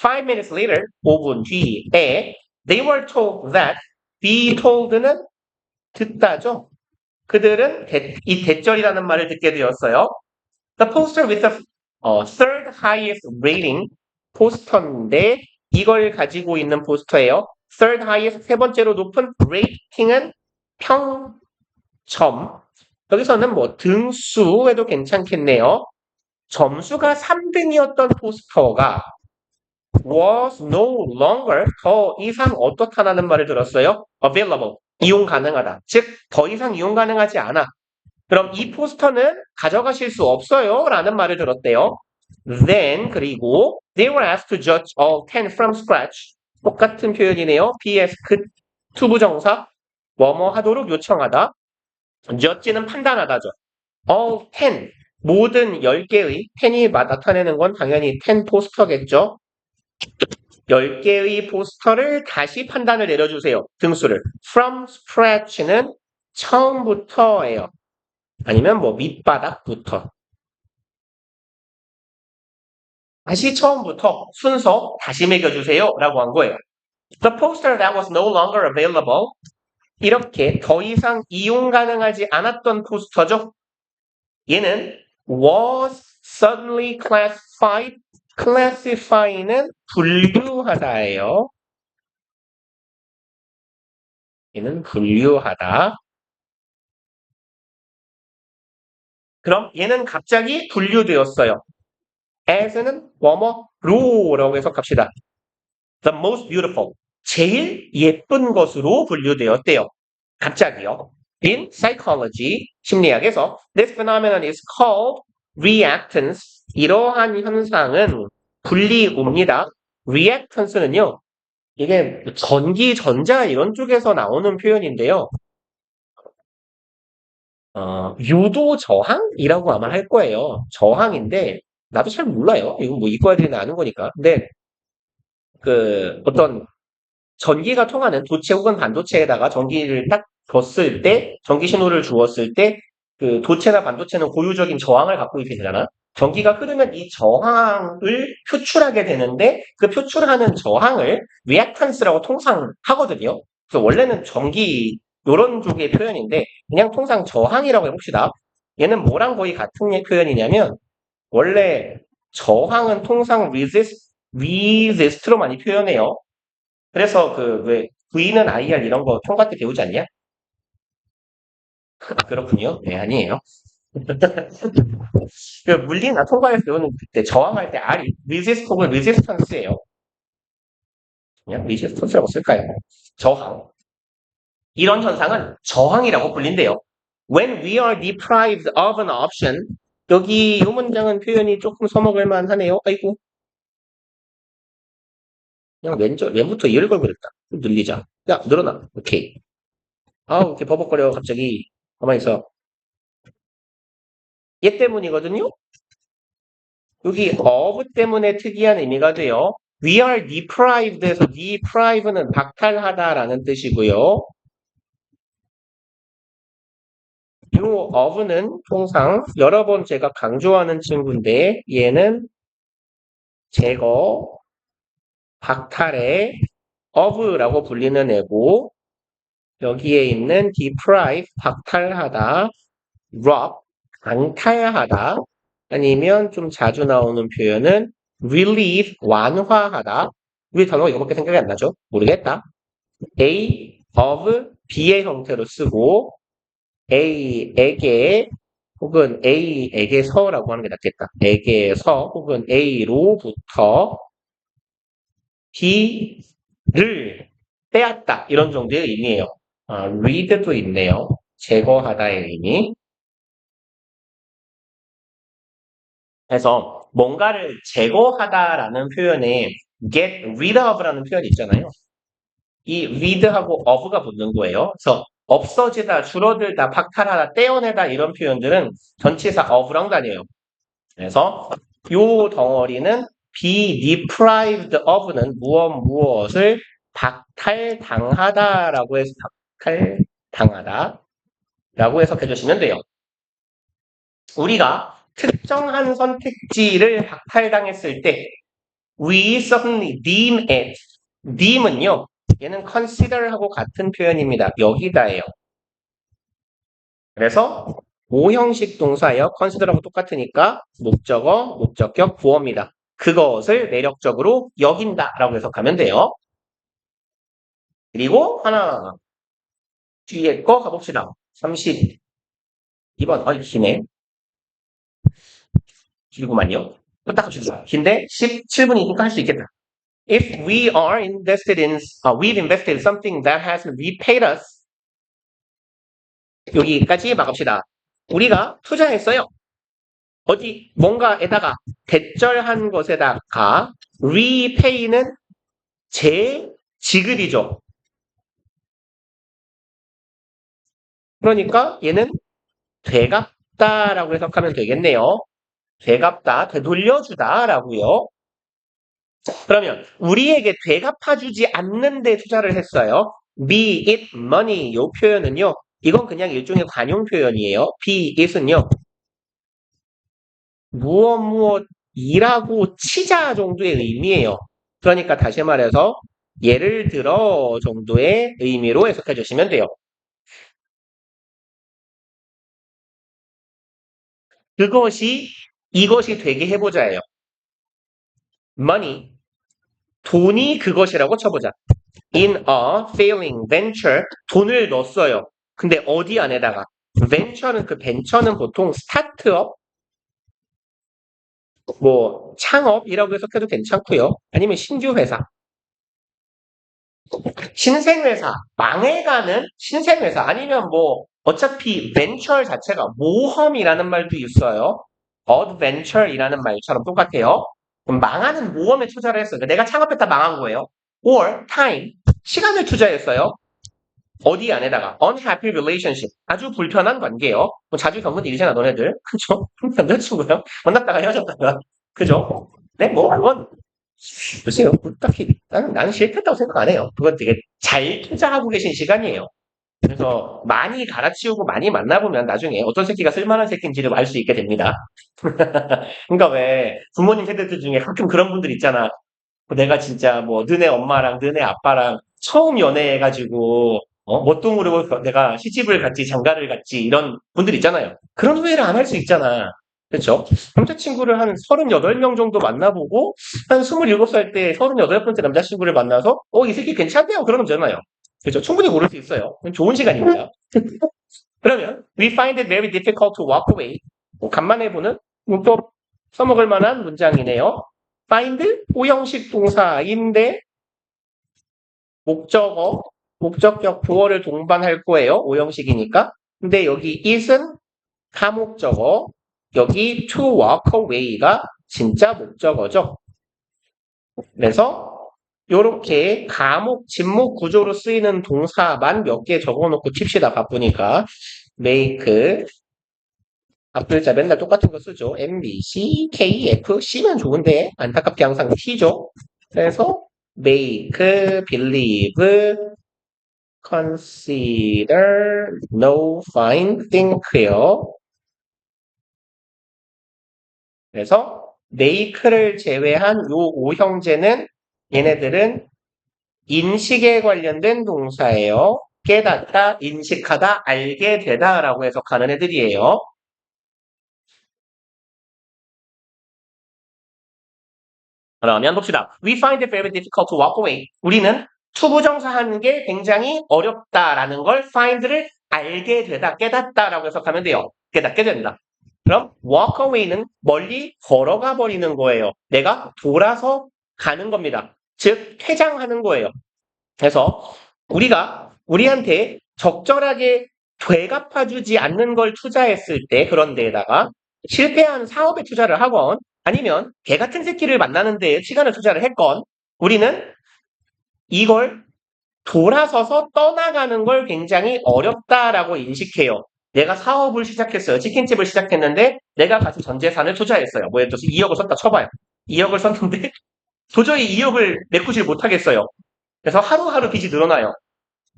5 minutes later, 5분 뒤에 they were told that be told는 듣다죠. 그들은 이 대절이라는 말을 듣게 되었어요. The poster with the third highest rating 포스터인데 이걸 가지고 있는 포스터예요. third highest 세 번째로 높은 rating은 평점. 여기서는 뭐 등수에도 괜찮겠네요. 점수가 3등이었던 포스터가 was no longer 더 이상 어떻다라는 말을 들었어요. available 이용 가능하다. 즉 더 이상 이용 가능하지 않아. 그럼 이 포스터는 가져가실 수 없어요 라는 말을 들었대요. Then 그리고 they were asked to judge all 10 from scratch. 똑같은 표현이네요. BS 그 투부정사 뭐뭐 하도록 요청하다. judge는 판단하다죠. all 10 모든 10개의 10이 나타내는 건 당연히 10 포스터겠죠. 10개의 포스터를 다시 판단을 내려주세요. 등수를. From scratch는 처음부터예요. 아니면 뭐 밑바닥부터. 다시 처음부터 순서 다시 매겨주세요 라고 한 거예요. The poster that was no longer available 이렇게 더 이상 이용 가능하지 않았던 포스터죠. 얘는 was suddenly classified classify는 분류하다예요. 얘는 분류하다. 그럼 얘는 갑자기 분류되었어요. as는 뭐뭐로라고 해석합시다. The most beautiful. 제일 예쁜 것으로 분류되었대요. 갑자기요. In psychology, 심리학에서 this phenomenon is called reactance. 이러한 현상은 분리옵니다. reactance는요. 이게 전기, 전자 이런 쪽에서 나오는 표현인데요. 유도 저항이라고 아마 할 거예요. 저항인데 나도 잘 몰라요. 이거 뭐 이과애들이 아는 거니까. 근데 그 어떤 전기가 통하는 도체 혹은 반도체에다가 전기를 딱 줬을 때, 전기 신호를 주었을 때, 그 도체나 반도체는 고유적인 저항을 갖고 있게 되잖아. 전기가 흐르면 이 저항을 표출하게 되는데, 그 표출하는 저항을 리액탄스라고 통상 하거든요. 그래서 원래는 전기, 요런 쪽의 표현인데, 그냥 통상 저항이라고 해봅시다. 얘는 뭐랑 거의 같은 표현이냐면, 원래 저항은 통상 resist로 많이 표현해요. 그래서 그 왜 V는 IR 이런 거 통과 때 배우지 않냐? 그렇군요. 네, 아니에요. 그 물리나 통과에서 배우는 그때 저항할 때 R이 resist 혹은 resistance예요. 그냥 resistance라고 쓸까요? 저항. 이런 현상은 저항이라고 불린대요. When we are deprived of an option 여기 이 문장은 표현이 조금 써먹을 만하네요. 아이고. 그냥 왼부터 이를 걸고 됐다. 좀 늘리자. 야, 늘어나. 오케이. 아우, 이렇게 버벅거려, 갑자기. 가만히 있어. 얘 때문이거든요? 여기 of 때문에 특이한 의미가 돼요. We are deprived에서 deprive는 박탈하다라는 뜻이고요. 요 of는 통상 여러 번 제가 강조하는 친구인데 얘는 제거, 박탈의 of라고 불리는 애고 여기에 있는 deprive, 박탈하다, rob, 강탈하다 아니면 좀 자주 나오는 표현은 relieve, 완화하다. 왜 단어가 이거밖에 생각이 안 나죠? 모르겠다. A of B의 형태로 쓰고 A에게 혹은 A에게서라고 하는 게 낫겠다. 에게서 혹은 A로부터 B를 빼앗다 이런 정도의 의미예요. read도 있네요. 제거하다의 의미. 그래서 뭔가를 제거하다라는 표현에 get rid of라는 표현이 있잖아요. 이 read하고 of가 붙는 거예요. 그래서 없어지다, 줄어들다, 박탈하다, 떼어내다 이런 표현들은 전치사 of랑 다녀요. 그래서 요 덩어리는 be deprived of는 무엇을 박탈당하다라고 해서 박탈당하다라고 해석해 주시면 돼요. 우리가 특정한 선택지를 박탈당했을 때 we suddenly deem it. deem은요. 얘는 consider하고 같은 표현입니다. 여기다예요. 그래서 모형식 동사예요. consider하고 똑같으니까 목적어, 목적격, 보어입니다. 그것을 매력적으로 여긴다라고 해석하면 돼요. 그리고 하나 뒤에 거 가봅시다. 32번. 기네. 길구만요. 딱 합시다. 긴데 17분이니까 할 수 있겠다. If we are invested in, we've invested in something that has repaid us. 여기까지 막읍시다. 우리가 투자했어요. 어디 뭔가에다가 대절한 것에다가 repay는 재지급이죠. 그러니까 얘는 되갚다라고 해석하면 되겠네요. 되갚다, 되돌려주다라고요. 그러면 우리에게 되갚아주지 않는데 투자를 했어요. be it money 요 표현은요. 이건 그냥 일종의 관용 표현이에요. be it은요. 무엇이라고 치자 정도의 의미예요. 그러니까 다시 말해서 예를 들어 정도의 의미로 해석해 주시면 돼요. 그것이 이것이 되게 해보자예요. money 돈이 그것이라고 쳐보자. in a failing venture 돈을 넣었어요. 근데 어디 안에다가 venture는 그 벤처는 보통 스타트업 뭐 창업이라고 해석해도 괜찮고요. 아니면 신규 회사 신생회사, 망해가는 신생회사, 아니면 뭐, 어차피 벤처 자체가 모험이라는 말도 있어요. 어드벤처이라는 말처럼 똑같아요. 그럼 망하는 모험에 투자를 했어요. 그러니까 내가 창업했다 망한 거예요. or time, 시간을 투자했어요. 어디 안에다가 unhappy relationship, 아주 불편한 관계요. 뭐 자주 겪는 일이잖아, 너네들. 그죠? 남자친구랑 만났다가 헤어졌다가. 그죠? 네, 뭐, 그건 글쎄요, 딱히 나는 싫겠다고 생각 안 해요. 그건 되게 잘 투자하고 계신 시간이에요. 그래서 많이 갈아치우고 많이 만나보면 나중에 어떤 새끼가 쓸만한 새끼인지를 알 수 있게 됩니다. 그러니까 왜 부모님 세대들 중에 가끔 그런 분들 있잖아. 내가 진짜 뭐 너네 엄마랑 너네 아빠랑 처음 연애해가지고 뭣도 모르고 내가 시집을 갔지 장가를 갔지 이런 분들 있잖아요. 그런 후회를 안 할 수 있잖아. 그렇죠? 남자친구를 한 38명 정도 만나보고 한 27살 때 38번째 남자친구를 만나서 이 새끼 괜찮대요. 그러면 되잖아요. 그렇죠? 충분히 고를 수 있어요. 좋은 시간입니다. 그러면 we find it very difficult to walk away. 간만에 보는 문법 써먹을 만한 문장이네요. find 오형식 동사인데 목적어, 목적격 보어를 동반할 거예요. 오형식이니까. 근데 여기 it은 가목적어, 여기 to walk away가 진짜 목적어죠. 그래서 요렇게 가목, 진목 구조로 쓰이는 동사만 몇 개 적어놓고 칩시다. 바쁘니까. make, 앞글자 맨날 똑같은 거 쓰죠. M, B, C, K, F, C면 좋은데 안타깝게 항상 T죠. 그래서 make, believe, consider, know, find, think요. 그래서 make를 제외한 요 5형제는 얘네들은 인식에 관련된 동사예요. 깨닫다, 인식하다, 알게 되다라고 해석하는 애들이에요. 그러면 봅시다. We find it very difficult to walk away. 우리는 투부정사 하는 게 굉장히 어렵다라는 걸 find를 알게 되다, 깨닫다라고 해석하면 돼요. 깨닫게 된다. 그럼 walk away는 멀리 걸어가 버리는 거예요. 내가 돌아서 가는 겁니다. 즉 퇴장하는 거예요. 그래서 우리가 우리한테 적절하게 되갚아주지 않는 걸 투자했을 때 그런 데에다가 실패한 사업에 투자를 하건 아니면 개 같은 새끼를 만나는 데에 시간을 투자를 했건 우리는 이걸 돌아서서 떠나가는 걸 굉장히 어렵다라고 인식해요. 내가 사업을 시작했어요. 치킨집을 시작했는데 내가 가서 전 재산을 투자했어요. 뭐 예를 들어서 2억을 썼다 쳐봐요. 2억을 썼는데 도저히 2억을 메꾸질 못하겠어요. 그래서 하루하루 빚이 늘어나요.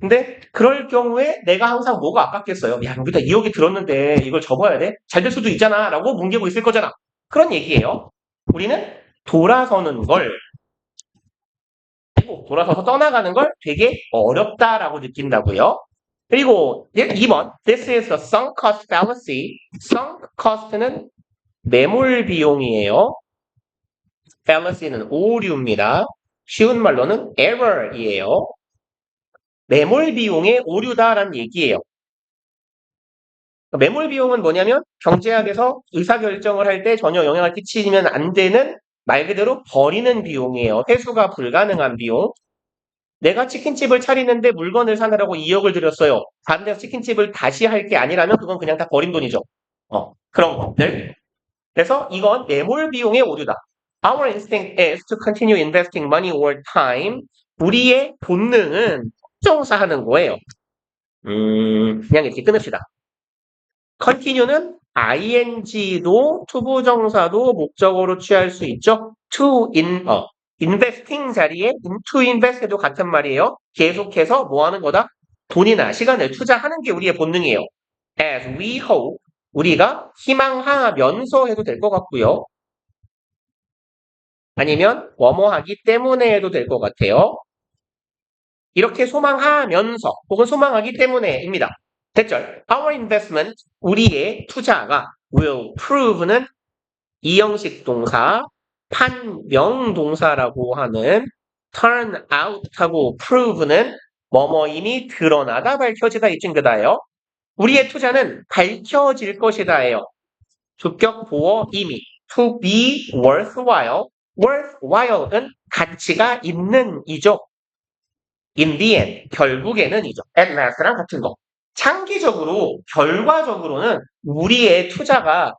근데 그럴 경우에 내가 항상 뭐가 아깝겠어요? 야, 여기다 2억이 들었는데 이걸 접어야 돼? 잘 될 수도 있잖아. 라고 뭉개고 있을 거잖아. 그런 얘기예요. 우리는 돌아서는 걸, 그리고 돌아서서 떠나가는 걸 되게 어렵다라고 느낀다고요. 그리고 2번, This is a sunk cost fallacy. sunk cost는 매몰 비용이에요. fallacy는 오류입니다. 쉬운 말로는 error이에요. 매몰 비용의 오류다라는 얘기예요. 매몰 비용은 뭐냐면 경제학에서 의사결정을 할 때 전혀 영향을 끼치면 안 되는 말 그대로 버리는 비용이에요. 회수가 불가능한 비용. 내가 치킨집을 차리는데 물건을 사느라고 2억을 들였어요. 다른 데서 치킨집을 다시 할 게 아니라면 그건 그냥 다 버린 돈이죠. 그런 것들. 그래서 이건 매몰 비용의 오류다. Our instinct is to continue investing money over time. 우리의 본능은 특정사하는 거예요. 그냥 이렇게 끊읍시다. continue는 ing도 투부정사도 목적어로 취할 수 있죠. investing 자리에 into invest 해도 같은 말이에요. 계속해서 뭐 하는 거다? 돈이나 시간을 투자하는 게 우리의 본능이에요. as we hope, 우리가 희망하면서 해도 될 것 같고요. 아니면 뭐뭐하기 때문에 해도 될 것 같아요. 이렇게 소망하면서 혹은 소망하기 때문에입니다. 대절, our investment, 우리의 투자가 will prove는 이형식 동사, 판명동사라고 하는 turn out하고 prove는 뭐뭐임이 드러나다, 밝혀지다 이 증거다예요. 우리의 투자는 밝혀질 것이다예요. 주격 보어 이미 to be worthwhile, worthwhile은 가치가 있는 이죠. in the end, 결국에는 이죠. at last랑 같은 거. 장기적으로, 결과적으로는 우리의 투자가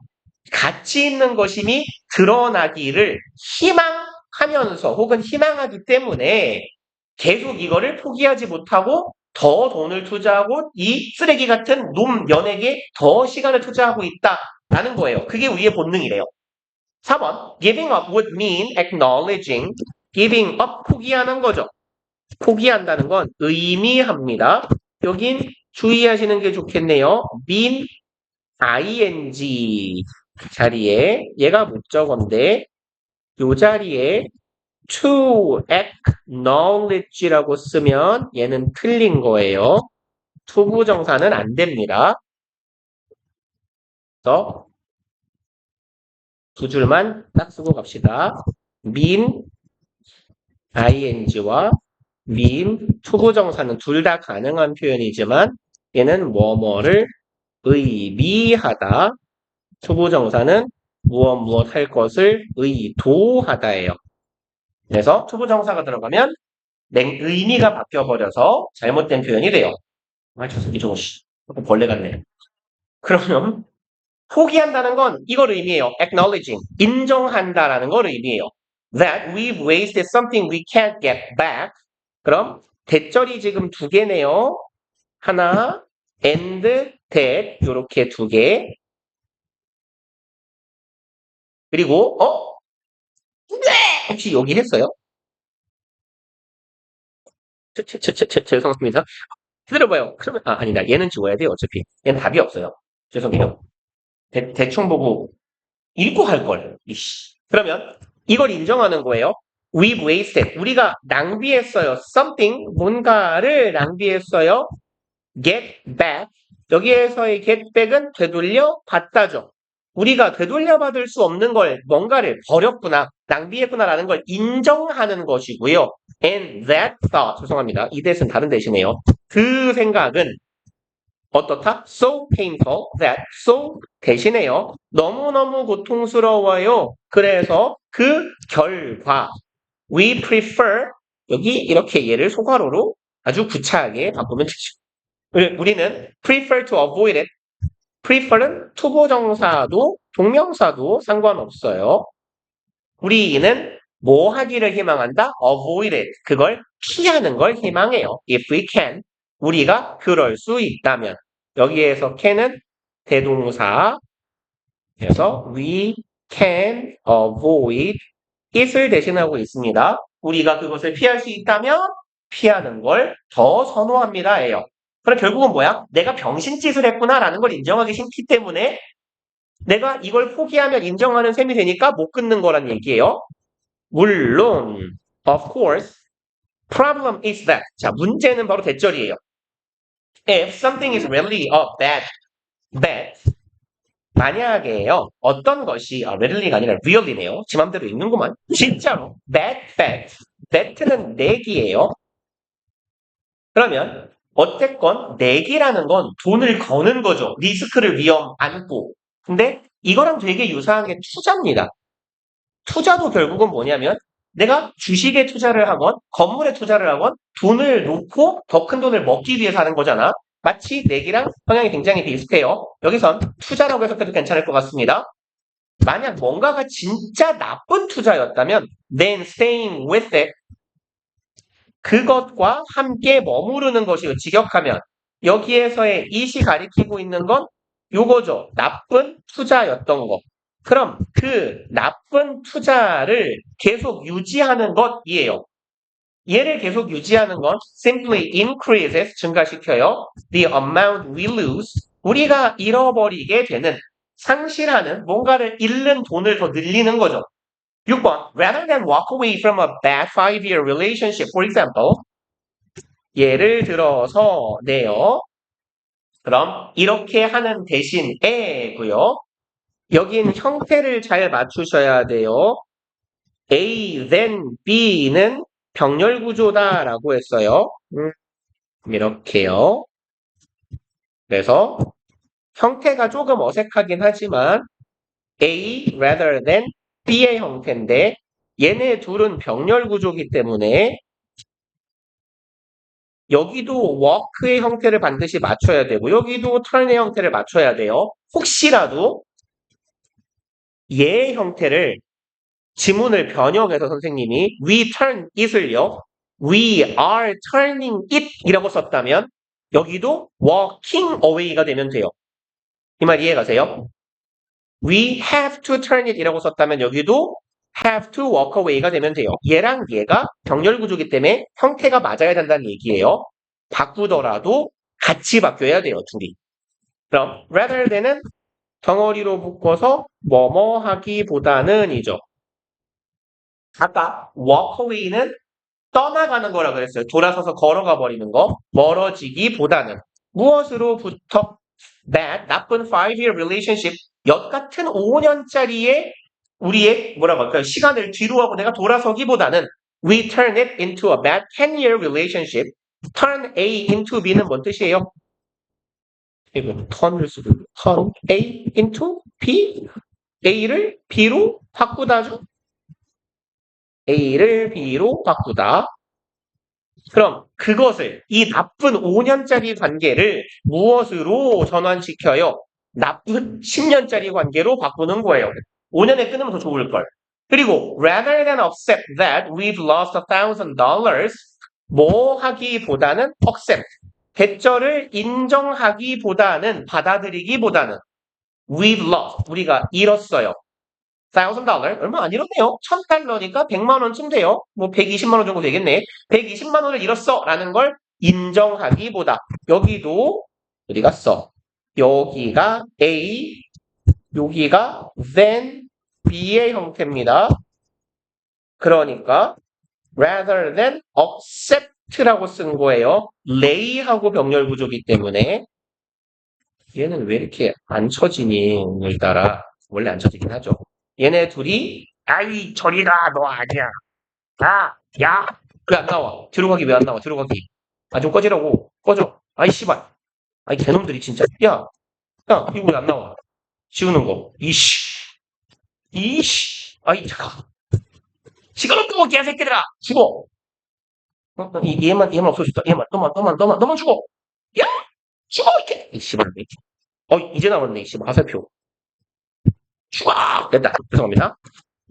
가치 있는 것임이 드러나기를 희망하면서 혹은 희망하기 때문에 계속 이거를 포기하지 못하고 더 돈을 투자하고 이 쓰레기 같은 놈 연예계에 더 시간을 투자하고 있다라는 거예요. 그게 우리의 본능이래요. 4번, giving up would mean acknowledging. giving up, 포기하는 거죠. 포기한다는 건 의미합니다. 여긴 주의하시는 게 좋겠네요. mean, ing 자리에 얘가 목적어인데 이 자리에 to acknowledge라고 쓰면 얘는 틀린 거예요. 투부정사는 안 됩니다. 그래서 두 줄만 딱 쓰고 갑시다. mean, ing와 mean, 투부정사는 둘 다 가능한 표현이지만 얘는 뭐뭐를 의미하다. 투부정사는 무엇 할 것을 의도하다예요. 그래서 투부정사가 들어가면 의미가 바뀌어버려서 잘못된 표현이 돼요. 저 새끼 저거 벌레 같네. 그러면 포기한다는 건 이걸 의미해요. acknowledging, 인정한다라는 걸 의미해요. that we've wasted something we can't get back. 그럼 대절이 지금 두 개네요. 하나, and that 이렇게 두 개. 그리고 혹시 여기 했어요? 죄송합니다. 기다려봐요. 그러면, 아니다. 얘는 지워야 돼요, 어차피. 얘는 답이 없어요. 죄송해요. 대충 보고 읽고 할 걸. 이씨. 그러면 이걸 인정하는 거예요. We've wasted. 우리가 낭비했어요. Something, 뭔가를 낭비했어요. Get back. 여기에서의 get back은 되돌려 받다죠. 우리가 되돌려 받을 수 없는 걸 뭔가를 버렸구나, 낭비했구나라는 걸 인정하는 것이고요. And that thought, 죄송합니다. 이 that은 다른 대신에요. 그 생각은 어떻다? So painful that, so 대신에요. 너무너무 고통스러워요. 그래서 그 결과 we prefer, 여기 이렇게 얘를 소괄호로 아주 구차하게 바꾸면 되죠. 우리는 prefer to avoid it. prefer은 투부정사도 동명사도 상관없어요. 우리는 뭐 하기를 희망한다? avoid it. 그걸 피하는 걸 희망해요. if we can. 우리가 그럴 수 있다면. 여기에서 can은 대동사. 그래서 we can avoid it을 대신하고 있습니다. 우리가 그것을 피할 수 있다면 피하는 걸 더 선호합니다예요. 그럼 결국은 뭐야? 내가 병신짓을 했구나라는 걸 인정하기 싫기 때문에 내가 이걸 포기하면 인정하는 셈이 되니까 못 끊는 거란 얘기예요. 물론, of course, problem is that. 자, 문제는 바로 대절이에요. If something is really a bad, 만약에요. 어떤 것이 really가 아니라 really네요. 지 맘대로 읽는구만. 진짜로. bad. that는 내기예요. 그러면 어쨌건 내기라는 건 돈을 거는 거죠. 리스크를 위험 안고. 근데 이거랑 되게 유사한 게 투자입니다. 투자도 결국은 뭐냐면 내가 주식에 투자를 하건 건물에 투자를 하건 돈을 놓고 더 큰 돈을 먹기 위해서 하는 거잖아. 마치 내기랑 성향이 굉장히 비슷해요. 여기선 투자라고 해석해도 괜찮을 것 같습니다. 만약 뭔가가 진짜 나쁜 투자였다면 then staying with it, 그것과 함께 머무르는 것이 직역하면 여기에서의 it이 가리키고 있는 건 요거죠. 나쁜 투자였던 거. 그럼 그 나쁜 투자를 계속 유지하는 것이에요. 얘를 계속 유지하는 건 simply increases, 증가시켜요. The amount we lose, 우리가 잃어버리게 되는, 상실하는, 뭔가를 잃는 돈을 더 늘리는 거죠. 6번, rather than walk away from a bad 5-year relationship, for example, 예를 들어서네요. 그럼 이렇게 하는 대신에고요. 여긴 형태를 잘 맞추셔야 돼요. A, then B는 병렬 구조다라고 했어요. 이렇게요. 그래서 형태가 조금 어색하긴 하지만 A rather than B의 형태인데 얘네 둘은 병렬 구조이기 때문에 여기도 work의 형태를 반드시 맞춰야 되고 여기도 turn의 형태를 맞춰야 돼요. 혹시라도 얘의 형태를 지문을 변형해서 선생님이 we turn it을요. we are turning it 이라고 썼다면 여기도 walking away가 되면 돼요. 이 말 이해가세요? we have to turn it 이라고 썼다면 여기도 have to walk away가 되면 돼요. 얘랑 얘가 병렬 구조이기 때문에 형태가 맞아야 된다는 얘기예요. 바꾸더라도 같이 바뀌어야 돼요, 둘이. 그럼 rather than은 덩어리로 묶어서 뭐뭐 하기보다는 이죠. 아까 walk away는 떠나가는 거라 그랬어요. 돌아서서 걸어가 버리는 거. 멀어지기보다는 무엇으로부터 that 나쁜 5-year relationship, 엿 같은 5년짜리의 우리의 뭐라고 할까요? 시간을 뒤로 하고 내가 돌아서기보다는 we turn it into a bad 10-year relationship. turn A into B는 뭔 뜻이에요? 이거 턴을 쓰고 turn A into B, A를 B로 바꾸다죠. A를 B로 바꾸다. 그럼 그것을, 이 나쁜 5년짜리 관계를 무엇으로 전환시켜요? 나쁜 10년짜리 관계로 바꾸는 거예요. 5년에 끊으면 더 좋을걸. 그리고 rather than accept that we've lost $1,000, 뭐 하기보다는 accept, 대절을 인정하기보다는, 받아들이기보다는 we've lost, 우리가 잃었어요. $1,000 얼마 안 잃었네요. $1,000니까 100만 원쯤 돼요. 뭐 120만 원 정도 되겠네. 120만 원을 잃었어라는 걸 인정하기보다 여기도 어디 갔어? 여기가 A, 여기가 then B의 형태입니다. 그러니까 rather than accept라고 쓴 거예요. lay하고 병렬 구조기 때문에 얘는 왜 이렇게 안 쳐지니? 오늘 따라 원래 안 쳐지긴 하죠. 얘네 둘이 아이 저리 가 너 아니야. 야 왜 안 나와? 들어가기 왜 안 나와? 들어가기. 아 좀 꺼지라고. 꺼져. 아이 씨발. 아이 개놈들이 진짜. 야 이거 왜 안 나와? 지우는 거. 이씨. 아이 잠깐. 시간 없고 개새끼들아. 죽어. 얘만 없어졌다. 얘만 너만 죽어. 야 죽어 이렇게. 이 씨발. 이제 나왔네. 이 씨발 화살표. 죽어. 됐다. 죄송합니다.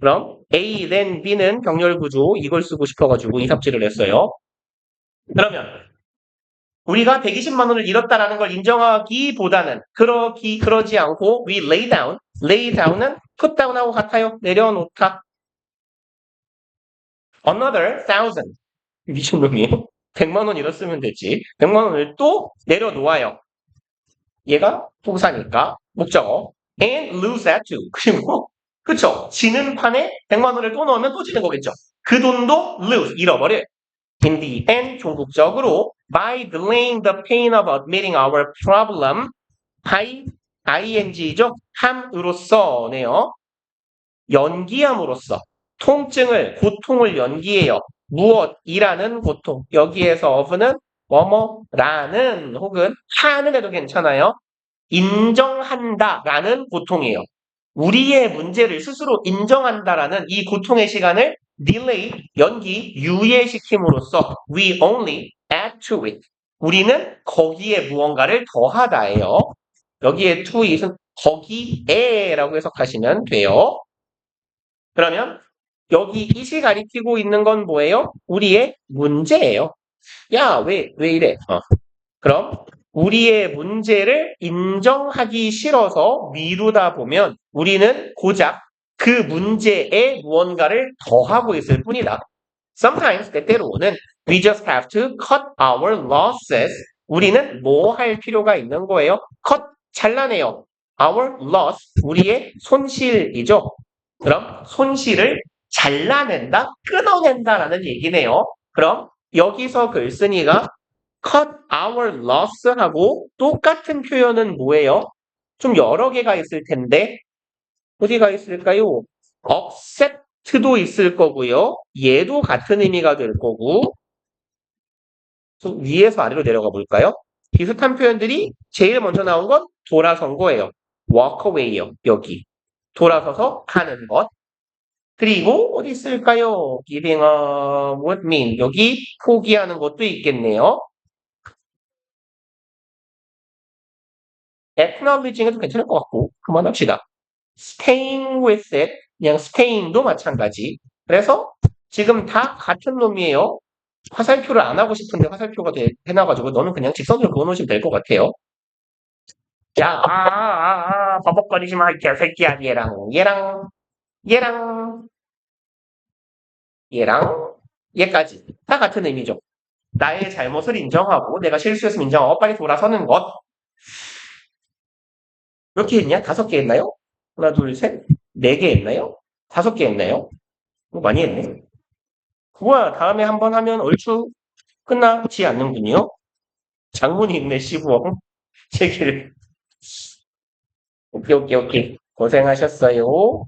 그럼 A, then B는 병렬 구조 이걸 쓰고 싶어가지고 이 삽질을 했어요. 그러면 우리가 120만 원을 잃었다라는 걸 인정하기보다는 그러지 않고 we lay down. lay down은 put down하고 같아요. 내려놓다. Another 1,000. 미친놈이에요. 100만 원 잃었으면 됐지. 100만 원을 또 내려놓아요. 얘가 부사니까 목적어. And lose that too. 그리고 그쵸? 지는 판에 100만 원을 또 넣으면 또 지는 거겠죠. 그 돈도 lose, 잃어버려. In the end, 종국적으로 by delaying the pain of admitting our problem, by ing죠. 함으로써네요. 연기함으로써 통증을 고통을 연기해요. 무엇이라는 고통. 여기에서 of는 뭐뭐라는 혹은 하는 해도 괜찮아요. 인정한다라는 고통이에요. 우리의 문제를 스스로 인정한다라는 이 고통의 시간을 delay, 연기, 유예시킴으로써 we only add to it. 우리는 거기에 무언가를 더하다예요. 여기에 to it은 거기에라고 해석하시면 돼요. 그러면 여기 it이 가리키고 있는 건 뭐예요? 우리의 문제예요. 야, 왜 이래? 그럼 우리의 문제를 인정하기 싫어서 미루다 보면 우리는 고작 그 문제에 무언가를 더하고 있을 뿐이다. Sometimes, 때때로는 we just have to cut our losses. 우리는 뭐 할 필요가 있는 거예요? cut, 잘라내요. Our loss, 우리의 손실이죠. 그럼 손실을 잘라낸다, 끊어낸다라는 얘기네요. 그럼 여기서 글쓴이가 cut our loss하고 똑같은 표현은 뭐예요? 좀 여러 개가 있을 텐데 어디가 있을까요? accept도 있을 거고요. 얘도 같은 의미가 될 거고 좀 위에서 아래로 내려가 볼까요? 비슷한 표현들이 제일 먼저 나온 건 돌아선 거예요. walk away요. 여기. 돌아서서 가는 것. 그리고 어디 있을까요? giving up would mean. 여기 포기하는 것도 있겠네요. acknowledging도 괜찮을 것 같고 그만합시다. staying with it, 그냥 staying도 마찬가지. 그래서 지금 다 같은 놈이에요. 화살표를 안 하고 싶은데 화살표가 해놔가지고 너는 그냥 직선으로 그어놓으시면 될 것 같아요. 야, 버벅거리지 마, 이 개새끼야. 얘랑, 얘까지. 다 같은 의미죠. 나의 잘못을 인정하고 내가 실수했으면 인정하고 빨리 돌아서는 것. 몇 개 했냐? 5개 했나요? 하나, 둘, 셋, 4개 했나요? 5개 했나요? 많이 했네. 그거야 다음에 한번 하면 얼추 끝나지 않는군요. 장문이 있네, 15. 제기를. 오케이. 고생하셨어요.